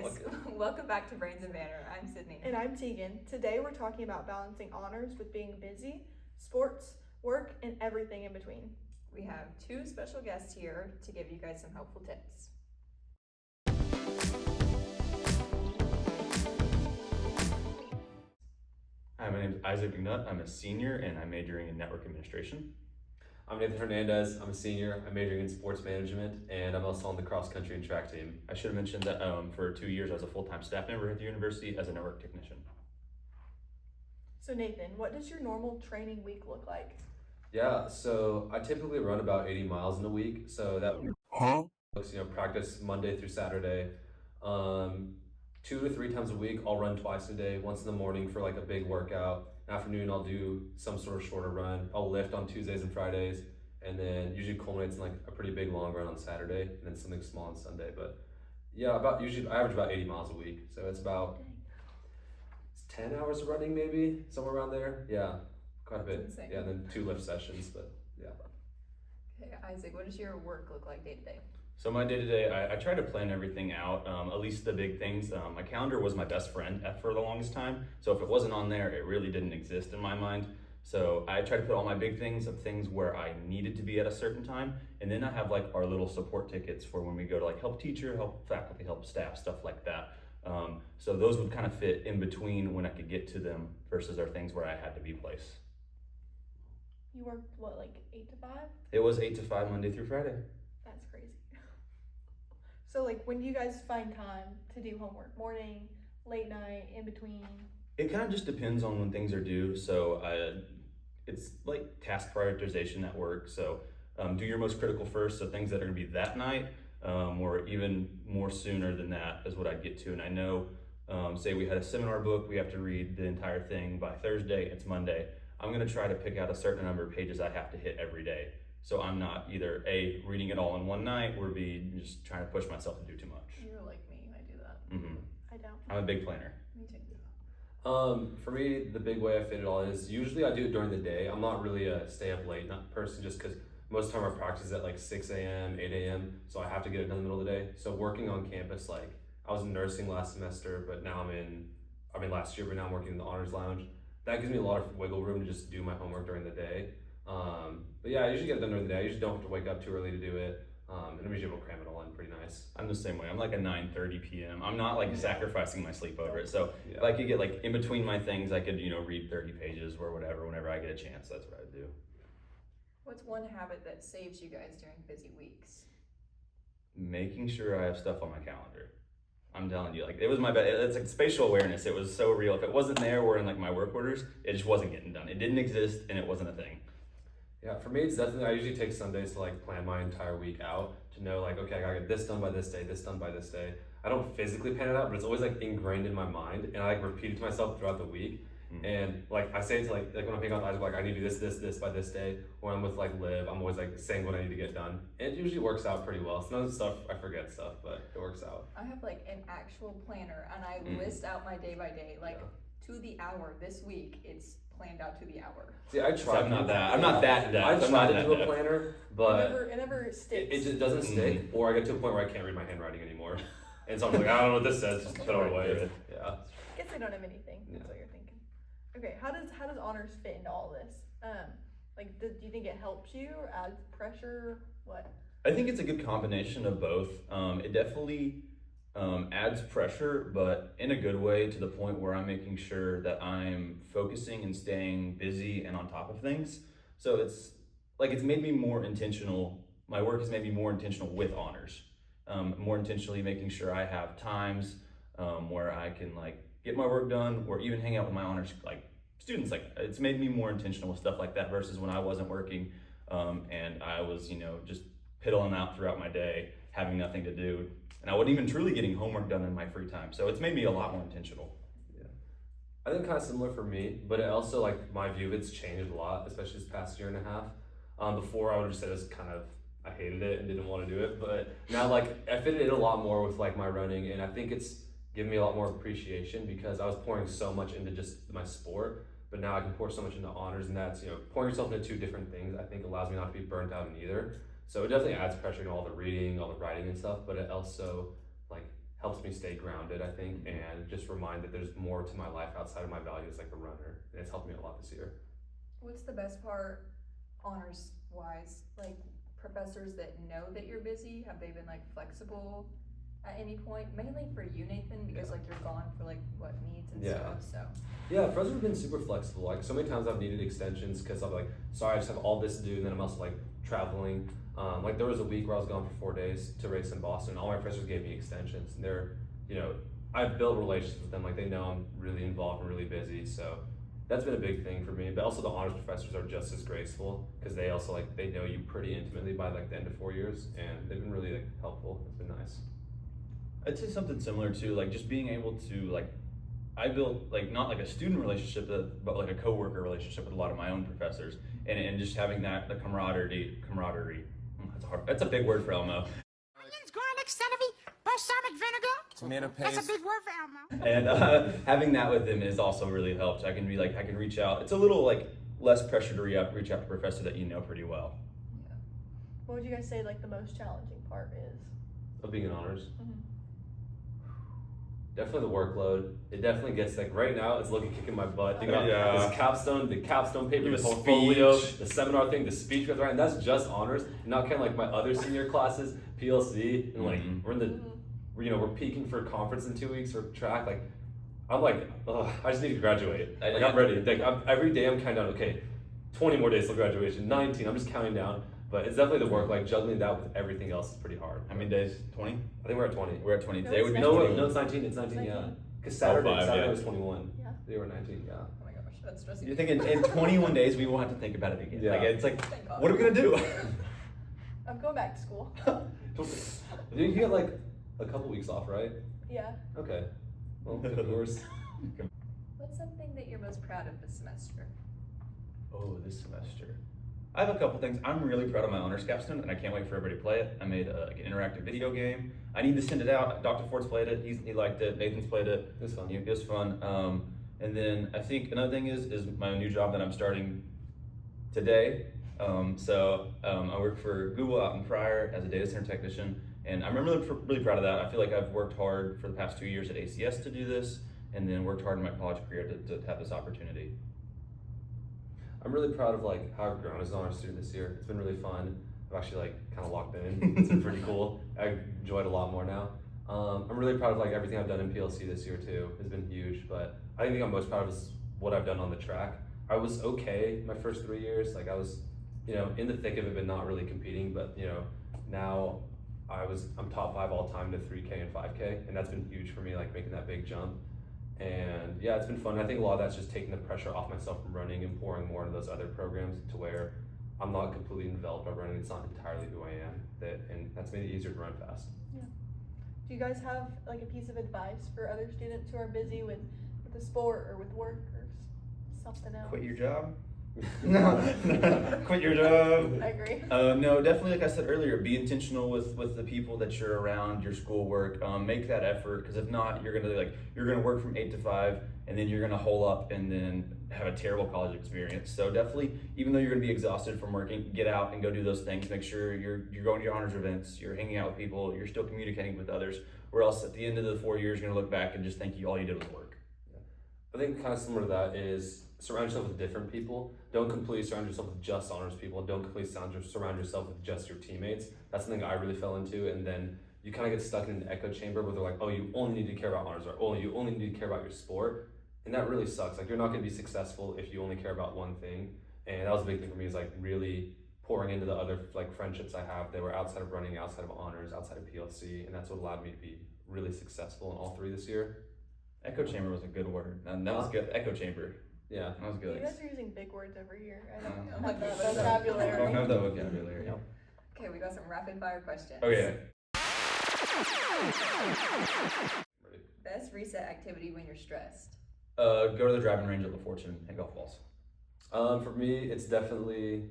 guys, welcome back to Brains and Banter. I'm Sydney. And I'm Tegan. Today we're talking about balancing honors with being busy, sports, work, and everything in between. We have two special guests here to give you guys some helpful tips. Hi, my name is Isaac McNutt. I'm a senior and I'm majoring in network administration. I'm Nathan Hernandez. I'm a senior. I'm majoring in sports management, and I'm also on the cross country and track team. I should have mentioned that for 2 years I was a full-time staff member at the university as a network technician. So Nathan, what does your normal training week look like? Yeah, so I typically run about 80 miles in a week. So that looks, practice Monday through Saturday. 2 to 3 times a week, I'll run twice a day. Once in the morning for like a big workout. Afternoon, I'll do some sort of shorter run. I'll lift on Tuesdays and Fridays, and then usually culminates in like a pretty big long run on Saturday, and then something small on Sunday. But yeah, I average about 80 miles a week, so it's about 10 hours of running, maybe somewhere around there. Yeah, quite a bit. Insane. Yeah, and then 2 lift sessions, but yeah. Okay, Isaac, what does your work look like day to day? So my day-to-day, I try to plan everything out, at least the big things. My calendar was my best friend for the longest time, so if it wasn't on there, it really didn't exist in my mind. So I try to put all my big things of things where I needed to be at a certain time, and then I have like our little support tickets for when we go to like help teacher, help faculty, help staff, stuff like that. So those would kind of fit in between when I could get to them versus our things where I had to be placed. You work what, like 8 to 5? It was 8 to 5 Monday through Friday. That's crazy. So like when do you guys find time to do homework? Morning, late night, in between? It kind of just depends on when things are due. So it's like task prioritization at work. So do your most critical first. So things that are gonna be that night or even more sooner than that is what I get to. And I know, say we had a seminar book, we have to read the entire thing by Thursday, it's Monday. I'm gonna try to pick out a certain number of pages I have to hit every day. So I'm not either A, reading it all in one night, or B, just trying to push myself to do too much. You're like me, I do that. Mm-hmm. I don't. I'm a big planner. Me too. For me, the big way I fit it all is usually I do it during the day. I'm not really a stay up late person just because most of the time our practice is at like 6 a.m., 8 a.m. So I have to get it done in the middle of the day. So working on campus, like I was in nursing last semester, but now I mean last year, but now I'm working in the honors lounge. That gives me a lot of wiggle room to just do my homework during the day. But yeah, I usually get it done during the day. I usually don't have to wake up too early to do it. And I'm usually able to cram it all in pretty nice. I'm the same way. I'm like a 9:30 p.m. I'm not like sacrificing my sleep over it. So if I could get like in between my things, I could, read 30 pages or whatever whenever I get a chance. That's what I would do. What's one habit that saves you guys during busy weeks? Making sure I have stuff on my calendar. I'm telling you, like it was my bad. It's like spatial awareness. It was so real. If it wasn't there or in like my work orders, it just wasn't getting done. It didn't exist and it wasn't a thing. Yeah, for me, it's definitely, I usually take Sundays to like plan my entire week out to know like, okay, I gotta get this done by this day, this done by this day. I don't physically plan it out, but it's always like ingrained in my mind, and I like repeat it to myself throughout the week. Mm-hmm. And like I say it to like when I'm picking out Isaac, like I need to do this by this day. When I'm with like Liv, I'm always like saying what I need to get done. And it usually works out pretty well. Sometimes stuff, I forget stuff, but it works out. I have like an actual planner, and I list out my day by day, like to the hour. This week, it's planned out to the hour. See, I try. I'm not that depth. I try to do a planner, but it never sticks. It just doesn't stick, or I get to a point where I can't read my handwriting anymore. And so I'm like, I don't know what this says, just throw it away. Yeah. I guess I don't have anything. That's what you're thinking. Okay, how does honors fit into all this? Do you think it helps you or adds pressure? What? I think it's a good combination of both. It definitely adds pressure, but in a good way, to the point where I'm making sure that I'm focusing and staying busy and on top of things. So it's made me more intentional. My work has made me more intentional with honors. More intentionally making sure I have times where I can like get my work done or even hang out with my honors like students. Like it's made me more intentional with stuff like that versus when I wasn't working and I was just piddling out throughout my day, having nothing to do. And I wasn't even truly getting homework done in my free time. So it's made me a lot more intentional. Yeah. I think kind of similar for me, but it also like my view of it's changed a lot, especially this past year and a half. Before I would have said it's kind of, I hated it and didn't want to do it, but now like I fit it in a lot more with like my running, and I think it's given me a lot more appreciation because I was pouring so much into just my sport, but now I can pour so much into honors, and that's, pouring yourself into two different things I think allows me not to be burnt out in either. So it definitely adds pressure to all the reading, all the writing and stuff, but it also like helps me stay grounded, I think, and just remind that there's more to my life outside of my values like a runner. And it's helped me a lot this year. What's the best part, honors wise? Like professors that know that you're busy, have they been like flexible at any point? Mainly for you, Nathan, because like you're gone for like what meets and stuff. So yeah, professors have been super flexible. Like so many times I've needed extensions because I'm like, sorry, I just have all this to do, and then I'm also like traveling. Like there was a week where I was gone for 4 days to race in Boston. All my professors gave me extensions, and they're, you know, I've built relationships with them. Like they know I'm really involved and really busy, so that's been a big thing for me. But also the honors professors are just as graceful because they also like they know you pretty intimately by like the end of 4 years, and they've been really like helpful. It's been nice. I'd say something similar to like just being able to like, I built like not like a student relationship, but like a coworker relationship with a lot of my own professors, and just having that the camaraderie. That's hard. That's a big word for Elmo. Onions, garlic, celery, balsamic vinegar. Tomato That's paste. a big word for Elmo. And having that with them has also really helped. I can reach out. It's a little like less pressure to reach out to a professor that you know pretty well. yeah. What would you guys say like the most challenging part is? Of being in honors. Mhm. Definitely the workload. It definitely gets like right now it's looking kicking my butt. Think about Yeah. this capstone, the capstone paper, The the portfolio, speech. the seminar thing, the speech we have to write, and that's just honors. Not kind of like my other senior classes, PLC, and like Mhm. we're in the, we're peaking for a conference in 2 weeks for track. Like I'm like, ugh, I just need to graduate. Like I'm ready. Like every day I'm counting down. Okay, 20 more days till graduation. 19. I'm just counting down. But it's definitely the work. Like juggling that with everything else is pretty hard. How many days? 20? I think we're at 20. We're at 20. No, Today it's would be No, 20. wait, no, it's 19. It's 19. Yeah. 19. Because Saturday, Oh, 5, Saturday yeah. was 21. Yeah. They were 19. Yeah. Oh my gosh, that's stressing. You're thinking in 21 days we won't have to think about it again. Yeah. Like it's like, Thank God. what are we gonna do? I'm going back to school. You get like a couple weeks off, right? Yeah. Okay. Well, could be worse. What's something that you're most proud of this semester? Oh, this semester. I have a couple things. I'm really proud of my honors capstone, and I can't wait for everybody to play it. I made like an interactive video game. I need to send it out. Dr. Ford's played it. He liked it. Nathan's played it. It was fun. It was fun. And then I think another thing is my new job that I'm starting today. I work for Google out in Pryor as a data center technician, and I'm really proud of that. I feel like I've worked hard for the past 2 years at ACS to do this, and then worked hard in my college career to have this opportunity. I'm really proud of like how I've grown as an honor student this year. It's been really fun. I've actually like kind of locked in. It's been pretty cool. I enjoyed a lot more now. I'm really proud of like everything I've done in PLC this year too. It's been huge, but I think I'm most proud of is what I've done on the track. I was okay my first 3 years. Like I was, in the thick of it, but not really competing. But now I'm top 5 all time to 3K and 5K, and that's been huge for me. Like making that big jump. And yeah, it's been fun. I think a lot of that's just taking the pressure off myself from running and pouring more into those other programs to where I'm not completely enveloped by running. It's not entirely who I am. And that's made it easier to run fast. Do you guys have like a piece of advice for other students who are busy with a sport or with work or something else? Quit your job? No. Quit your job. I agree. No, definitely, like I said earlier, be intentional with the people that you're around, your schoolwork. Make that effort, because if not, you're gonna work from 8 to 5, and then you're gonna hole up and then have a terrible college experience. So definitely, even though you're gonna be exhausted from working, get out and go do those things. Make sure you're going to your honors events, you're hanging out with people, you're still communicating with others, or else at the end of the 4 years, you're gonna look back and just think all you did was work. I think kind of similar to that is surround yourself with different people. Don't completely surround yourself with just honors people. Don't completely surround yourself with just your teammates. That's something I really fell into, and then you kind of get stuck in an echo chamber where they're like, oh, you only need to care about honors, or you only need to care about your sport, and that really sucks. Like you're not going to be successful if you only care about one thing. And that was a big thing for me, is like really pouring into the other like friendships I have that were outside of running, outside of honors, outside of PLC, and that's what allowed me to be really successful in all 3 this year. Echo chamber was a good word, and that was good. Echo chamber. Yeah. That was good. You guys are using big words over here. I don't Oh have my that God. I vocabulary. don't have that vocabulary. Okay, we got some rapid fire questions. Okay. Best reset activity when you're stressed? Go to the driving range at La Fortune and golf balls. For me, it's definitely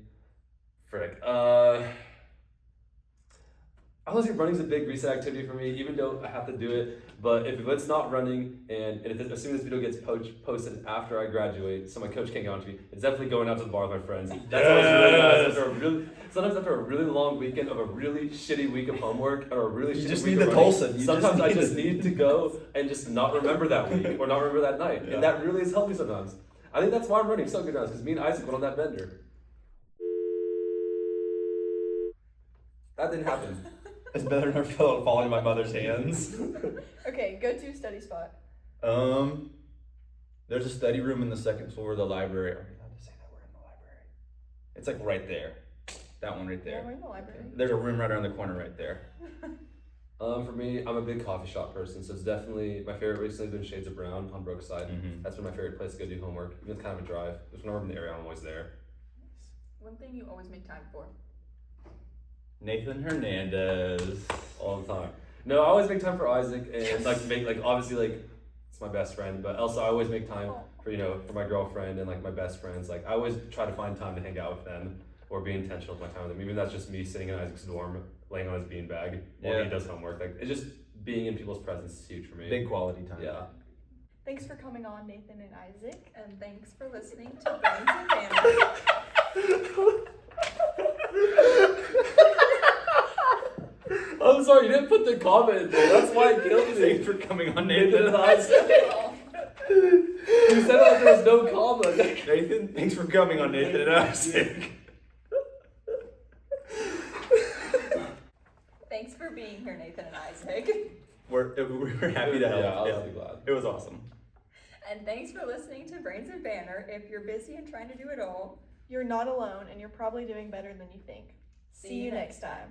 Honestly, running's a big reset activity for me, even though I have to do it. But if it's not running, and as soon as this video gets posted after I graduate, so my coach can't get onto me, it's definitely going out to the bar with my friends. That's always really nice. Sometimes after a really long weekend of a really shitty week of homework or a really shitty just week need of the running, Tulsa. sometimes I just need to go and just not remember that week or not remember that night. Yeah. And that really has helped me sometimes. I think that's why I'm running so good now, because me and Isaac went on that bender. That didn't happen. It's better than falling in my mother's hands. Okay, go to study spot. There's a study room in the second floor of the library. Are we allowed to say that we're in the library? It's like right there. That one right Yeah, there. we're in the library. There's a room right around the corner right there. For me, I'm a big coffee shop person, so it's definitely my favorite recently has been Shades of Brown on Brookside. Mhm. That's been my favorite place to go do homework. Even it's kind of a drive. Just whenever I'm in the area, I'm always there. One thing you always make time for. Nathan Hernandez. All the time. No, I always make time for Isaac and obviously it's my best friend, but also I always make time for for my girlfriend and like my best friends. Like I always try to find time to hang out with them or be intentional with my time with them. Even that's just me sitting in Isaac's dorm, laying on his beanbag while he does homework. Like it's just being in people's presence is huge for me. Big quality time. Yeah. Thanks for coming on, Nathan and Isaac. And thanks for listening to Brains and Banter. I'm sorry, you didn't put the comment in there. That's why I killed you. Thanks for coming on, Nathan. You said it like there was no comment. Nathan, thanks for coming on, Nathan and Isaac. Thanks for being here, Nathan and Isaac. We're happy to help. Yeah, I was really glad. It was awesome. And thanks for listening to Brains and Banter. If you're busy and trying to do it all, You're not alone, and you're probably doing better than you think. See you next time.